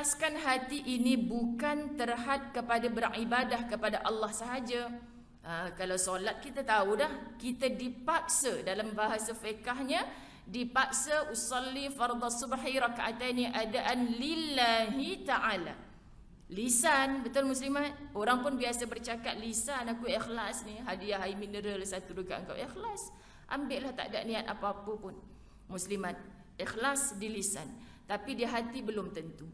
mengikhlaskan hati ini bukan terhad kepada beribadah kepada Allah sahaja. Kalau solat kita tahu dah, kita dipaksa dalam bahasa fiqahnya, dipaksa usalli fardhu subhi raka'ataini adaan lillahi ta'ala. Lisan, betul muslimat? Orang pun biasa bercakap lisan aku ikhlas ni, hadiah air mineral satu dekat engkau ikhlas. Ambillah, tak ada niat apa-apa pun. Muslimat, ikhlas di lisan, tapi di hati belum tentu.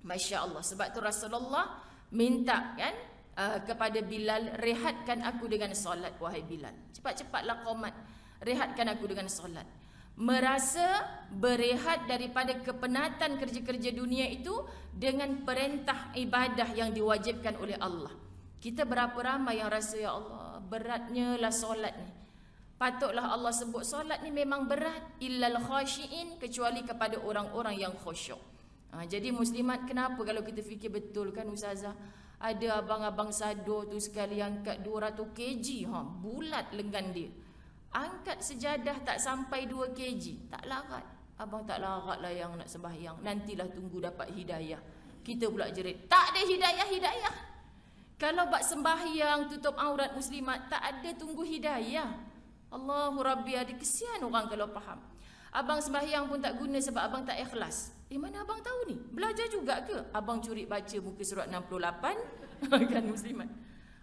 Masya Allah. Sebab tu Rasulullah minta kan kepada Bilal, rehatkan aku dengan solat wahai Bilal. Cepat-cepatlah qomat, rehatkan aku dengan solat. Merasa berehat daripada kepenatan kerja-kerja dunia itu dengan perintah ibadah yang diwajibkan oleh Allah. Kita berapa ramai yang rasa, ya Allah, beratnya lah solat ni. Patutlah Allah sebut solat ni memang berat, illal khashiin, kecuali kepada orang-orang yang khusyuk. Jadi muslimat, kenapa kalau kita fikir betul kan ustazah, ada abang-abang sado tu sekali angkat 200 kg, bulat lengan dia. Angkat sejadah tak sampai 2 kg, tak larat. Abang tak larat lah yang nak sembahyang, nantilah tunggu dapat hidayah. Kita pula jerit, tak ada hidayah. Kalau bak sembahyang tutup aurat muslimat, tak ada tunggu hidayah. Allahu Rabbi, ada kesian orang kalau faham. Abang sembahyang pun tak guna sebab abang tak ikhlas. Mana abang tahu ni? Belajar juga ke? Abang curi baca muka surat 68 kan muslimat.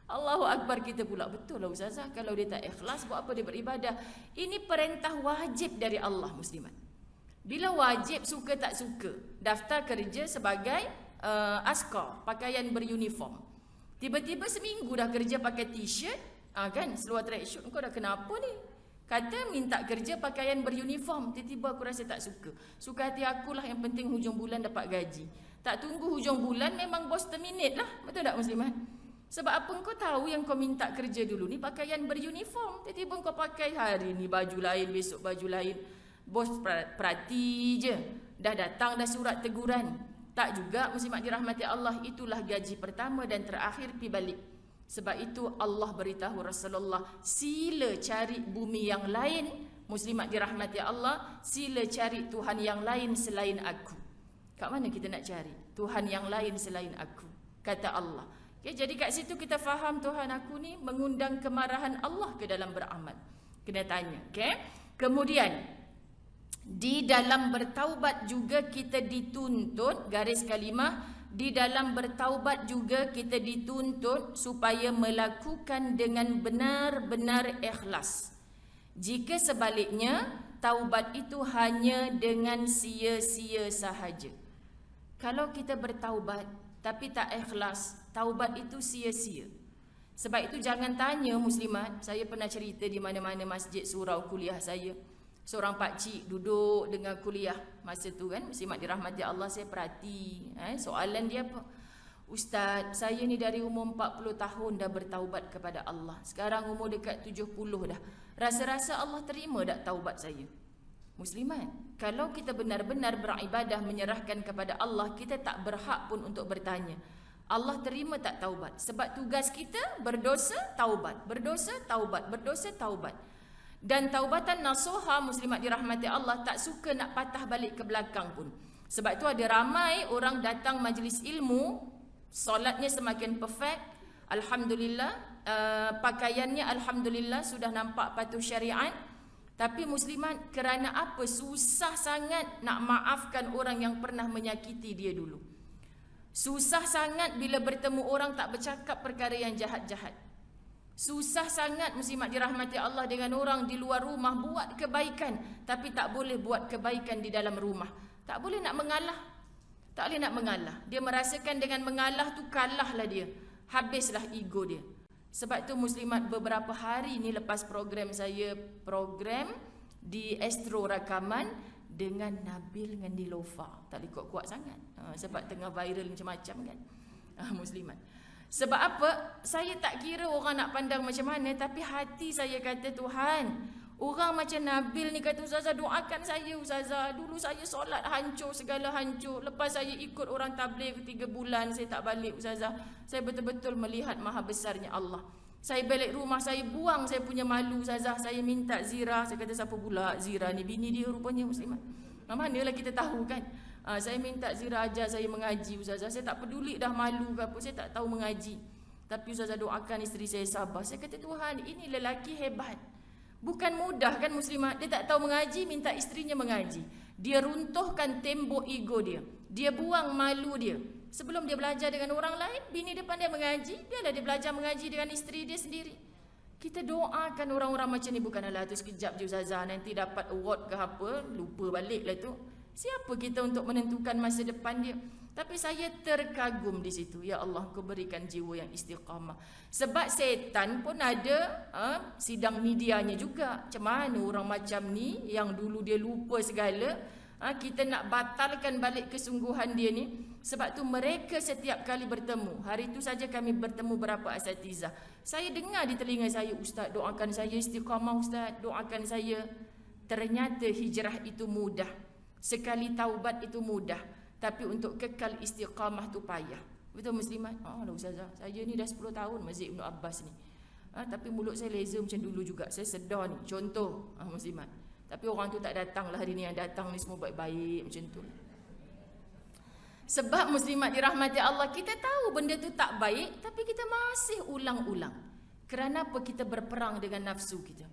Allahu Akbar, kita pula, betul lah ustazah, kalau dia tak ikhlas buat apa dia beribadah? Ini perintah wajib dari Allah muslimat. Bila wajib, suka tak suka, daftar kerja sebagai askar, pakaian beruniform. Tiba-tiba seminggu dah kerja pakai t-shirt, kan, seluar tracksuit, kau dah kenapa ni? Kata minta kerja pakaian beruniform, tiba-tiba aku rasa tak suka. Suka hati akulah, yang penting hujung bulan dapat gaji. Tak tunggu hujung bulan, memang bos terminate lah. Betul tak muslimat? Sebab apa kau tahu yang kau minta kerja dulu ni pakaian beruniform, tiba-tiba kau pakai hari ni baju lain, besok baju lain. Bos perhati je, dah datang dah surat teguran. Tak juga muslimat dirahmati Allah, itulah gaji pertama dan terakhir pi balik. Sebab itu Allah beritahu Rasulullah, sila cari bumi yang lain, muslimat dirahmati Allah, sila cari Tuhan yang lain selain aku. Kat mana kita nak cari Tuhan yang lain selain aku? Kata Allah. Okay, jadi kat situ kita faham Tuhan aku ni mengundang kemarahan Allah ke dalam beramal. Kena tanya. Okay? Kemudian di dalam bertaubat juga kita dituntut, garis kalimah, di dalam bertaubat juga kita dituntut supaya melakukan dengan benar-benar ikhlas. Jika sebaliknya, taubat itu hanya dengan sia-sia sahaja. Kalau kita bertaubat tapi tak ikhlas, taubat itu sia-sia. Sebab itu jangan tanya muslimat, saya pernah cerita di mana-mana masjid surau kuliah saya. Seorang pakcik duduk dengan kuliah masa tu kan, muslimat dirahmati Allah, saya perhati. Soalan dia apa? Ustaz, saya ni dari umur 40 tahun dah bertaubat kepada Allah. Sekarang umur dekat 70 dah. Rasa-rasa Allah terima tak taubat saya? Muslimat, kalau kita benar-benar beribadah menyerahkan kepada Allah, kita tak berhak pun untuk bertanya Allah terima tak taubat. Sebab tugas kita berdosa, taubat. Berdosa, taubat. Berdosa, taubat. Dan taubatan nasuha, muslimat dirahmati Allah, tak suka nak patah balik ke belakang pun. Sebab tu ada ramai orang datang majlis ilmu, solatnya semakin perfect, alhamdulillah, pakaiannya alhamdulillah sudah nampak patuh syariat. Tapi muslimat, kerana apa? Susah sangat nak maafkan orang yang pernah menyakiti dia dulu. Susah sangat bila bertemu orang tak bercakap perkara yang jahat-jahat. Susah sangat muslimat dirahmati Allah dengan orang di luar rumah buat kebaikan, tapi tak boleh buat kebaikan di dalam rumah. Tak boleh nak mengalah. Tak boleh nak mengalah. Dia merasakan dengan mengalah tu kalahlah dia. Habislah ego dia. Sebab tu muslimat, beberapa hari ni lepas program saya, program di Astro Rakaman dengan Nabil dengan Nilofa. Tak boleh kuat-kuat sangat. Sebab tengah viral macam-macam kan. Muslimat. Sebab apa? Saya tak kira orang nak pandang macam mana, tapi hati saya kata, Tuhan, orang macam Nabil ni kata, Ustazah doakan saya Ustazah. Dulu saya solat hancur, segala hancur. Lepas saya ikut orang tabligh 3 bulan, saya tak balik Ustazah. Saya betul-betul melihat maha besarnya Allah. Saya balik rumah, saya buang saya punya malu Ustazah. Saya minta Zira. Saya kata, siapa pula Zira ni? Bini dia rupanya muslimat. Manalah kita tahu kan. Saya minta Zira ajar saya mengaji Ustazah. Saya tak peduli dah malu ke apa, saya tak tahu mengaji. Tapi Ustazah doakan isteri saya sabar. Saya kata, Tuhan, ini lelaki hebat. Bukan mudah kan muslimat. Dia tak tahu mengaji, minta isterinya mengaji. Dia runtuhkan tembok ego dia. Dia buang malu dia. Sebelum dia belajar dengan orang lain, bini dia pandai mengaji, biarlah dia belajar mengaji dengan isteri dia sendiri. Kita doakan orang-orang macam ni. Bukanlah tu sekejap je Ustazah, nanti dapat award ke apa, lupa balik lah tu. Siapa kita untuk menentukan masa depan dia? Tapi saya terkagum di situ. Ya Allah, Kau berikan jiwa yang istiqamah. Sebab setan pun ada sidang medianya juga. Macam mana orang macam ni yang dulu dia lupa segala, kita nak batalkan balik kesungguhan dia ni. Sebab tu mereka setiap kali bertemu. Hari tu saja kami bertemu berapa asatizah. Saya dengar di telinga saya, Ustaz, doakan saya istiqamah Ustaz, doakan saya. Ternyata hijrah itu mudah. Sekali taubat itu mudah. Tapi untuk kekal istiqamah tu payah. Betul muslimat? Ustazah, saya ni dah 10 tahun Masjid Ibn Abbas ni. Tapi mulut saya laser macam dulu juga. Saya sedar ni. Contoh, muslimat. Tapi orang tu tak datang lah hari ni. Yang datang ni semua baik-baik macam tu. Sebab muslimat dirahmati Allah, kita tahu benda tu tak baik, tapi kita masih ulang-ulang. Kerana apa? Kita berperang dengan nafsu kita.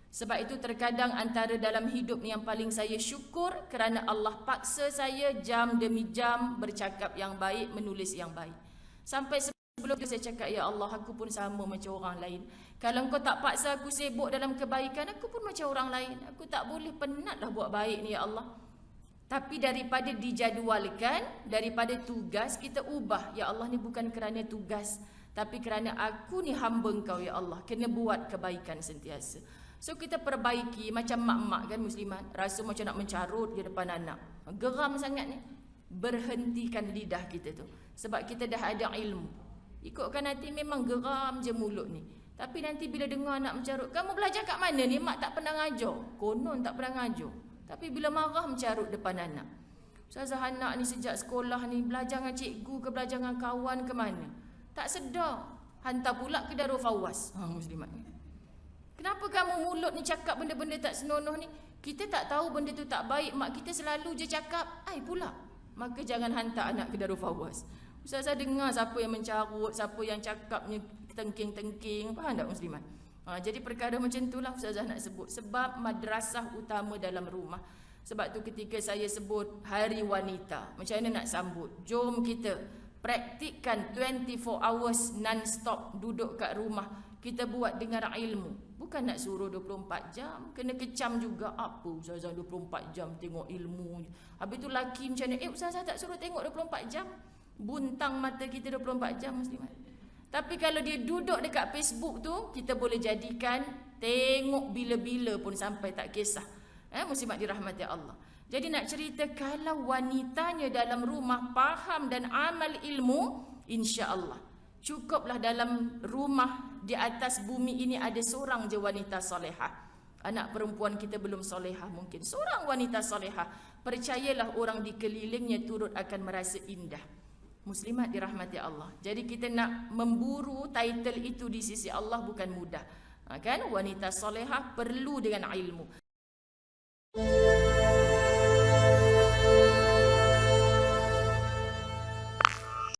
Sebab itu terkadang antara dalam hidup yang paling saya syukur kerana Allah paksa saya jam demi jam bercakap yang baik, menulis yang baik. Sampai sebelum itu saya cakap, ya Allah, aku pun sama macam orang lain. Kalau Engkau tak paksa aku sibuk dalam kebaikan, aku pun macam orang lain. Aku tak boleh, penatlah buat baik ni ya Allah. Tapi daripada dijadualkan, daripada tugas, kita ubah. Ya Allah, ni bukan kerana tugas, tapi kerana aku ni hamba Engkau ya Allah. Kena buat kebaikan sentiasa. So kita perbaiki macam mak-mak kan muslimat, rasa macam nak mencarut di depan anak. Geram sangat ni. Berhentikan lidah kita tu. Sebab kita dah ada ilmu. Ikutkan nanti memang geram je mulut ni. Tapi nanti bila dengar anak mencarut, kamu belajar kat mana ni? Mak tak pernah ngajar. Konon tak pernah ngajar. Tapi bila marah mencarut depan anak. Ustazah, anak ni sejak sekolah ni belajar dengan cikgu ke belajar dengan kawan ke mana? Tak sedar. Hantar pula ke Darul Fawaz. Muslimat ni. Kenapa kamu mulut ni cakap benda-benda tak senonoh ni? Kita tak tahu benda tu tak baik. Mak kita selalu je cakap, ai pula. Maka jangan hantar anak ke Darul Fawaz. Ustazah dengar siapa yang mencarut, siapa yang cakapnya tengking-tengking. Faham tak muslimat? Jadi perkara macam itulah Ustazah nak sebut. Sebab madrasah utama dalam rumah. Sebab tu ketika saya sebut Hari Wanita, macam mana nak sambut? Jom kita praktikkan 24 hours non-stop duduk kat rumah. Kita buat dengar ilmu. Bukan nak suruh 24 jam. Kena kecam juga. Apa Ustazah 24 jam tengok ilmu. Habis tu laki macam mana? Ustazah tak suruh tengok 24 jam. Buntang mata kita 24 jam muslimat. Tapi kalau dia duduk dekat Facebook tu, kita boleh jadikan tengok bila-bila pun sampai tak kisah. Muslimat dirahmati Allah. Jadi nak cerita, kalau wanitanya dalam rumah faham dan amal ilmu, insya-Allah cukuplah dalam rumah di atas bumi ini ada seorang je wanita solehah. Anak perempuan kita belum solehah mungkin. Seorang wanita solehah, percayalah orang di kelilingnya turut akan merasa indah. Muslimat dirahmati Allah. Jadi kita nak memburu title itu di sisi Allah bukan mudah. Kan? Wanita solehah perlu dengan ilmu.